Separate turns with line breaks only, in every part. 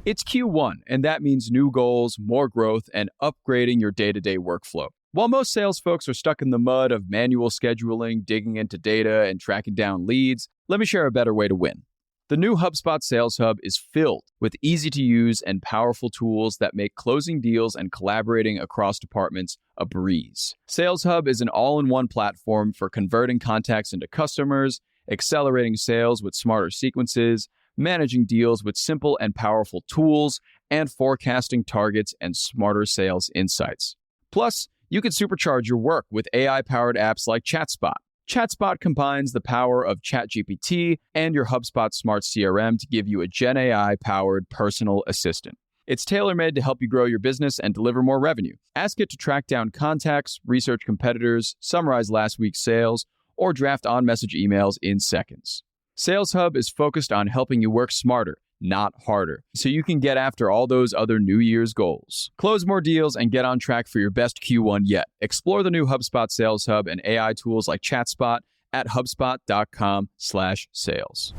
It's Q1, and that means new goals, more growth, and upgrading your day-to-day workflow. While most sales folks are stuck in the mud of manual scheduling, digging into data, and tracking down leads, let me share a better way to win. The new HubSpot Sales Hub is filled with easy-to-use and powerful tools that make closing deals and collaborating across departments a breeze. Sales Hub is an all-in-one platform for converting contacts into customers, accelerating sales with smarter sequences, managing deals with simple and powerful tools, and forecasting targets and smarter sales insights. Plus, you can supercharge your work with AI-powered apps like ChatSpot. ChatSpot combines the power of ChatGPT and your HubSpot Smart CRM to give you a Gen AI-powered personal assistant. It's tailor-made to help you grow your business and deliver more revenue. Ask it to track down contacts, research competitors, summarize last week's sales, or draft on-message emails in seconds. Sales Hub is focused on helping you work smarter, not harder, so you can get after all those other New Year's goals. Close more deals and get on track for your best Q1 yet. Explore the new HubSpot Sales Hub and AI tools like ChatSpot at HubSpot.com/sales.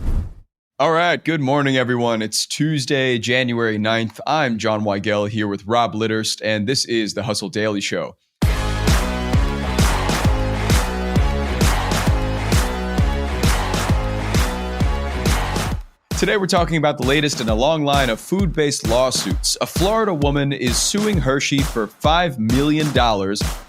All right, good morning, everyone. It's Tuesday, January 9th. I'm Jon Weigell here with Rob Litterst, and this is the Hustle Daily Show. Today, we're talking about the latest in a long line of food-based lawsuits. A Florida woman is suing Hershey for $5 million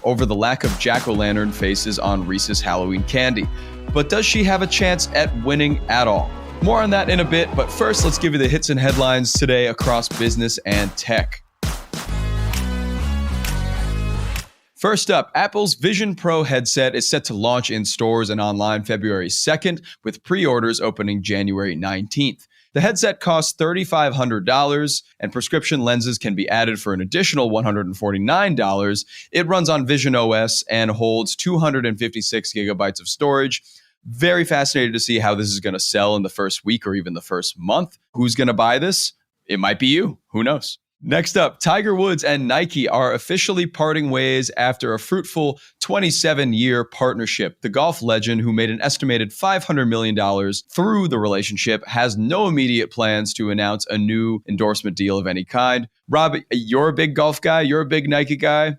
over the lack of jack-o'-lantern faces on Reese's Halloween candy. But does she have a chance at winning at all? More on that in a bit, but first, let's give you the hits and headlines today across business and tech. First up, Apple's Vision Pro headset is set to launch in stores and online February 2nd, with pre-orders opening January 19th. The headset costs $3,500, and prescription lenses can be added for an additional $149. It runs on Vision OS and holds 256 gigabytes of storage. Very fascinated to see how this is going to sell in the first week or even the first month. Who's going to buy this? It might be you. Who knows? Next up, Tiger Woods and Nike are officially parting ways after a fruitful 27-year partnership. The golf legend, who made an estimated $500 million through the relationship, has no immediate plans to announce a new endorsement deal of any kind. Rob, you're a big golf guy. You're a big Nike guy.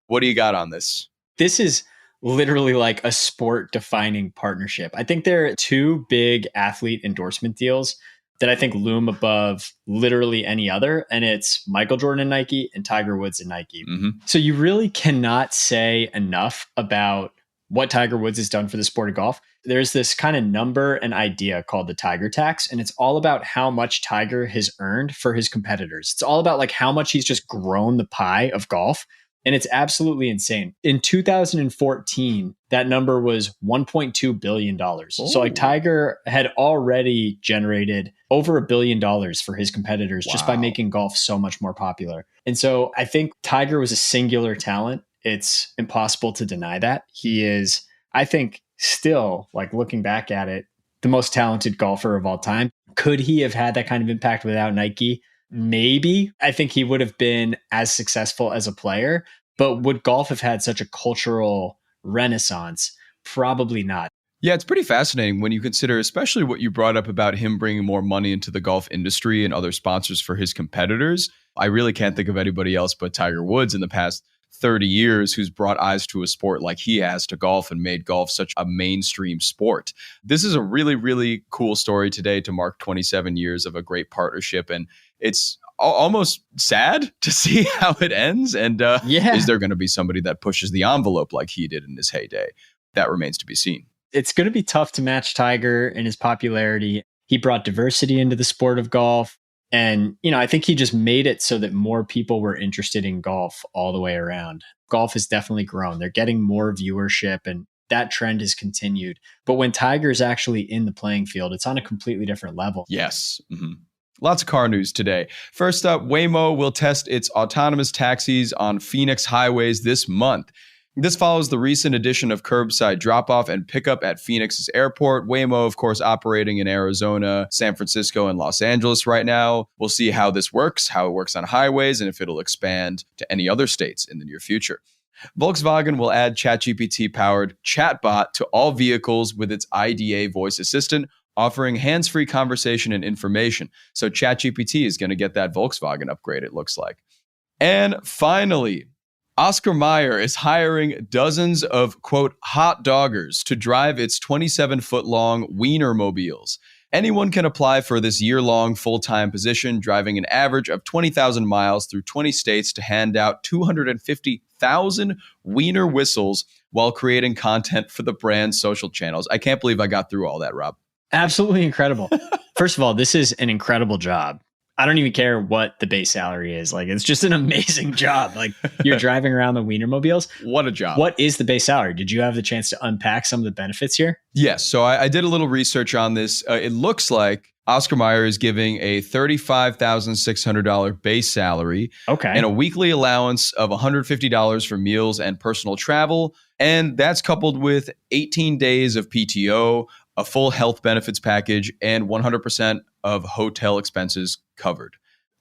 What do you got on this?
This is literally like a sport-defining partnership. I think there are two big athlete endorsement deals that I think loom above literally any other. And it's Michael Jordan and Nike and Tiger Woods and Nike. So you really cannot say enough about what Tiger Woods has done for the sport of golf. There's this kind of number and idea called the Tiger tax. And it's all about how much Tiger has earned for his competitors. It's all about like how much he's just grown the pie of golf. And it's absolutely insane. In 2014, that number was $1.2 billion. So like Tiger had already generated over $1 billion for his competitors just by making golf so much more popular. And so I think Tiger was a singular talent. It's impossible to deny that. He is, I think, still, like looking back at it, the most talented golfer of all time. Could he have had that kind of impact without Nike? Maybe. I think he would have been as successful as a player, but would golf have had such a cultural renaissance? Probably not.
Yeah, it's pretty fascinating when you consider, especially what you brought up about him bringing more money into the golf industry and other sponsors for his competitors. I really can't think of anybody else but Tiger Woods in the past 30 years who's brought eyes to a sport like he has to golf and made golf such a mainstream sport. This is a really, really cool story today to mark 27 years of a great partnership. And it's almost sad to see how it ends. And is there going to be somebody that pushes the envelope like he did in his heyday? That remains to be seen.
It's going to be tough to match Tiger in his popularity. He brought diversity into the sport of golf. And, you know, I think he just made it so that more people were interested in golf all the way around. Golf has definitely grown. They're getting more viewership, and that trend has continued. But when Tiger's actually in the playing field, it's on a completely different level.
Yes. Lots of car news today. First up, Waymo will test its autonomous taxis on Phoenix highways this month. This follows the recent addition of curbside drop-off and pickup at Phoenix's airport. Waymo, of course, operating in Arizona, San Francisco, and Los Angeles right now. We'll see how this works, how it works on highways, and if it'll expand to any other states in the near future. Volkswagen will add ChatGPT-powered chatbot to all vehicles with its IDA voice assistant, offering hands-free conversation and information. So ChatGPT is going to get that Volkswagen upgrade, it looks like. And finally, Oscar Meyer is hiring dozens of, quote, hot doggers to drive its 27-foot-long Wienermobiles. Anyone can apply for this year-long full-time position, driving an average of 20,000 miles through 20 states to hand out 250,000 Wiener whistles while creating content for the brand's social channels. I can't believe I got through all that, Rob.
Absolutely incredible. First of all, this is an incredible job. I don't even care what the base salary is. Like, it's just an amazing job. Like, you're driving around the Wienermobiles.
What a job.
What is the base salary? Did you have the chance to unpack some of the benefits here?
Yes. So I did a little research on this. It looks like Oscar Meyer is giving a $35,600 base salary.
Okay.
And a weekly allowance of $150 for meals and personal travel. And that's coupled with 18 days of PTO, a full health benefits package, and 100% of hotel expenses covered.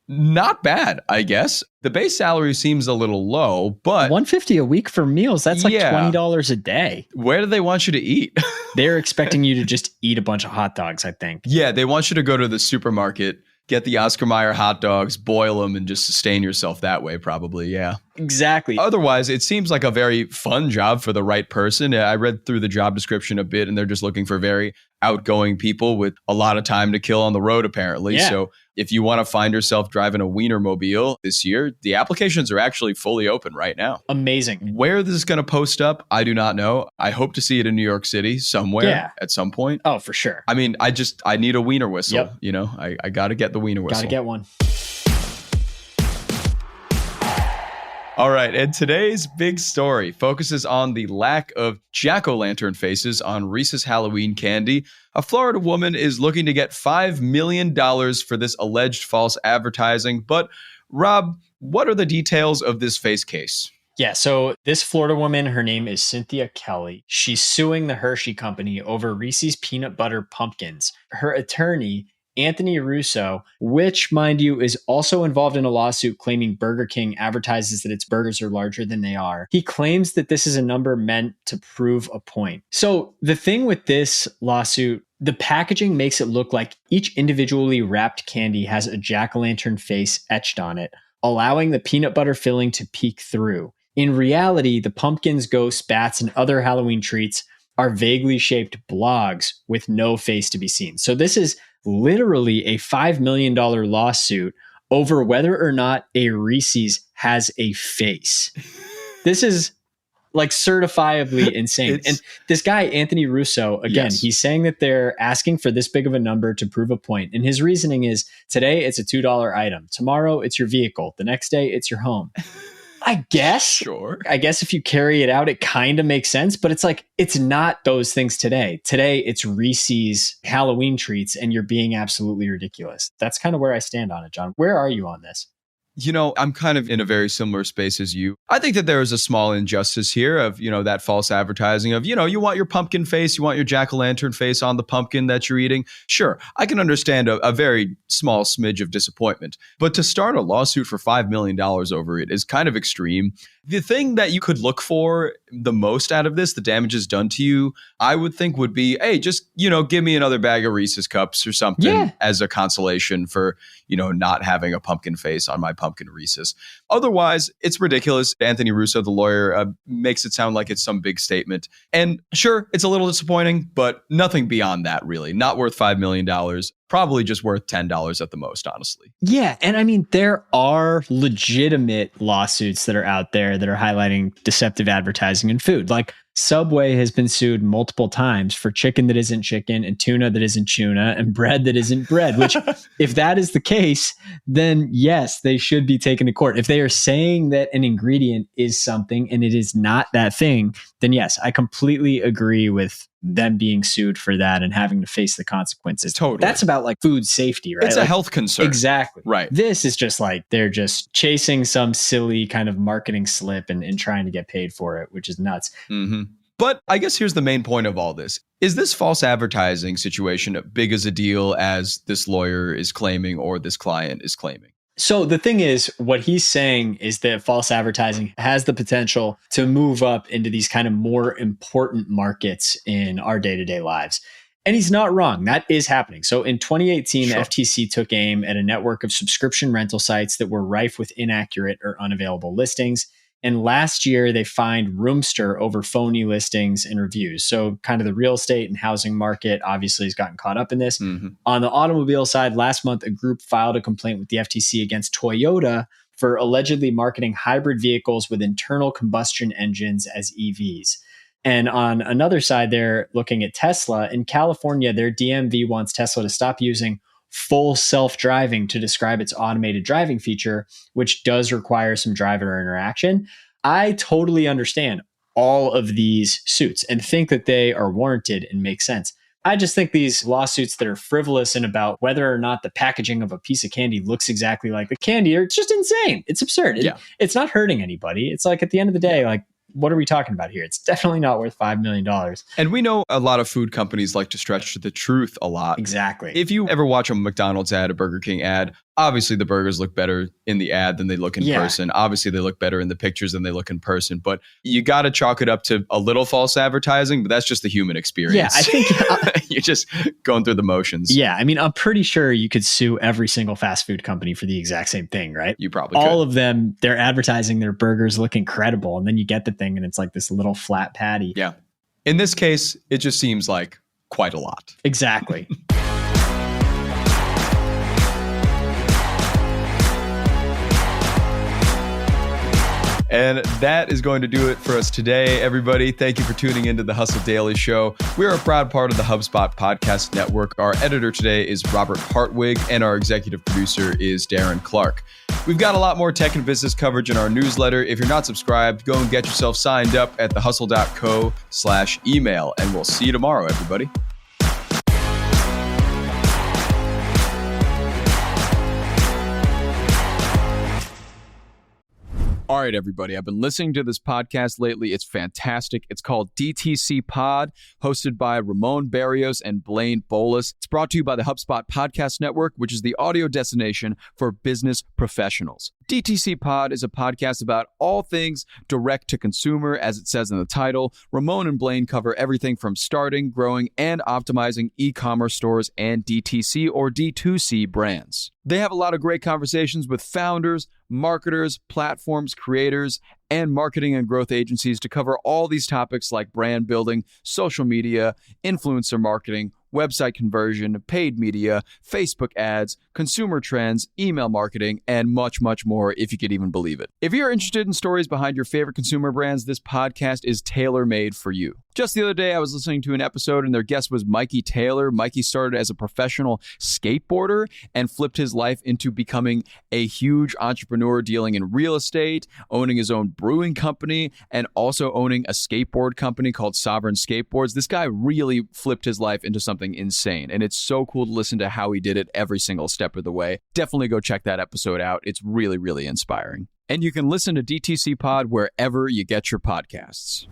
Not bad, I guess. The base salary seems a little low, but
$150 a week for meals, that's like $20 a day.
Where do they want you to eat?
They're expecting you to just eat a bunch of hot dogs, I think.
Yeah, they want you to go to the supermarket, get the Oscar Meyer hot dogs, boil them, and just sustain yourself that way, probably. Yeah.
Exactly.
Otherwise, it seems like a very fun job for the right person. I read through the job description a bit, and they're just looking for very outgoing people with a lot of time to kill on the road, apparently.
Yeah.
So if you want to find yourself driving a Wienermobile this year, the applications are actually fully open right now.
Amazing.
Where this is going to post up, I do not know. I hope to see it in New York City somewhere at some point.
Oh, for sure.
I mean, I need a Wiener whistle.
Yep.
You know, I got to get the Wiener whistle.
Got to get one.
All right, and today's big story focuses on the lack of jack-o'-lantern faces on Reese's Halloween candy. A Florida woman is looking to get $5 million for this alleged false advertising. But Rob, what are the details of this face case?
Yeah, so this Florida woman, her name is Cynthia Kelly. She's suing the Hershey company over Reese's peanut butter pumpkins. Her attorney, Anthony Russo, which, mind you, is also involved in a lawsuit claiming Burger King advertises that its burgers are larger than they are. He claims that this is a number meant to prove a point. So the thing with this lawsuit, the packaging makes it look like each individually wrapped candy has a jack-o'-lantern face etched on it, allowing the peanut butter filling to peek through. In reality, the pumpkins, ghosts, bats, and other Halloween treats are vaguely shaped blogs with no face to be seen. So this is literally a $5 million lawsuit over whether or not a Reese's has a face. This is like certifiably insane. And this guy, Anthony Russo, again, he's saying that they're asking for this big of a number to prove a point. And his reasoning is today it's a $2 item. Tomorrow it's your vehicle. The next day it's your home. I guess.
Sure.
I guess if you carry it out, it kind of makes sense, but it's like, it's not those things today. Today, it's Reese's Halloween treats, and you're being absolutely ridiculous. That's kind of where I stand on it, John. Where are you on this?
You know, I'm kind of in a very similar space as you. I think that there is a small injustice here of, you know, that false advertising of, you know, you want your pumpkin face, you want your jack-o'-lantern face on the pumpkin that you're eating. Sure, I can understand a very small smidge of disappointment. But to start a lawsuit for $5 million over it is kind of extreme. The thing that you could look for the most out of this, the damages done to you, I would think would be, hey, just, you know, give me another bag of Reese's cups or something as a consolation for, you know, not having a pumpkin face on my pumpkin Reese's. Otherwise, it's ridiculous. Anthony Russo, the lawyer, makes it sound like it's some big statement. And sure, it's a little disappointing, but nothing beyond that, really. Not worth $5 million. Probably just worth $10 at the most, honestly.
Yeah. And I mean, there are legitimate lawsuits that are out there that are highlighting deceptive advertising in food. Like Subway has been sued multiple times for chicken that isn't chicken and tuna that isn't tuna and bread that isn't bread, which if that is the case, then yes, they should be taken to court. If they are saying that an ingredient is something and it is not that thing, then yes, I completely agree with them being sued for that and having to face the consequences.
Totally.
That's about like food safety, right?
It's a health concern.
Exactly.
Right.
This is just like they're just chasing some silly kind of marketing slip and trying to get paid for it, which is nuts.
Mm-hmm. But I guess here's the main point of all this. Is this false advertising situation big as a deal as this lawyer is claiming or this client is claiming?
So the thing is, what he's saying is that false advertising has the potential to move up into these kind of more important markets in our day-to-day lives. And he's not wrong. That is happening. So in 2018,
Sure.
the FTC took aim at a network of subscription rental sites that were rife with inaccurate or unavailable listings. And last year, they fined Roomster over phony listings and reviews. So kind of the real estate and housing market obviously has gotten caught up in this. On the automobile side, last month, a group filed a complaint with the FTC against Toyota for allegedly marketing hybrid vehicles with internal combustion engines as EVs. And on another side, they're looking at Tesla. In California, their DMV wants Tesla to stop using full self-driving to describe its automated driving feature, which does require some driver interaction. I totally understand all of these suits and think that they are warranted and make sense. I just think these lawsuits that are frivolous and about whether or not the packaging of a piece of candy looks exactly like the candy are just insane. It's absurd.
Yeah.
It's not hurting anybody. It's like at the end of the day, like, what are we talking about here? It's definitely not worth $5 million.
And we know a lot of food companies like to stretch to the truth a lot.
Exactly.
If you ever watch a McDonald's ad, a Burger King ad, obviously the burgers look better in the ad than they look in person. Obviously they look better in the pictures than they look in person. But you got to chalk it up to a little false advertising, but that's just the human experience.
Yeah, I think
you're just going through the motions.
Yeah, I mean, I'm pretty sure you could sue every single fast food company for the exact same thing, right?
You probably could.
All of them, they're advertising their burgers look incredible. And then you get the thing and it's like this little flat patty.
Yeah. In this case, it just seems like quite a lot.
Exactly.
And that is going to do it for us today, everybody. Thank you for tuning into the Hustle Daily Show. We are a proud part of the HubSpot Podcast Network. Our editor today is Robert Hartwig, and our executive producer is Darren Clarke. We've got a lot more tech and business coverage in our newsletter. If you're not subscribed, go and get yourself signed up at thehustle.co/email. And we'll see you tomorrow, everybody.
All right, everybody. I've been listening to this podcast lately. It's fantastic. It's called DTC Pod, hosted by Ramon Barrios and Blaine Bolas. It's brought to you by the HubSpot Podcast Network, which is the audio destination for business professionals. DTC Pod is a podcast about all things direct to consumer, as it says in the title. Ramon and Blaine cover everything from starting, growing, and optimizing e-commerce stores and DTC or D2C brands. They have a lot of great conversations with founders, marketers, platforms, creators, and marketing and growth agencies to cover all these topics like brand building, social media, influencer marketing, website conversion, paid media, Facebook ads, consumer trends, email marketing, and much, much more, if you could even believe it. If you're interested in stories behind your favorite consumer brands, this podcast is tailor-made for you. Just the other day, I was listening to an episode and their guest was Mikey Taylor. Mikey started as a professional skateboarder and flipped his life into becoming a huge entrepreneur dealing in real estate, owning his own brewing company, and also owning a skateboard company called Sovereign Skateboards. This guy really flipped his life into something insane, and it's so cool to listen to how he did it every single step of the way. Definitely go check that episode out. It's really, really inspiring. And you can listen to DTC Pod wherever you get your podcasts.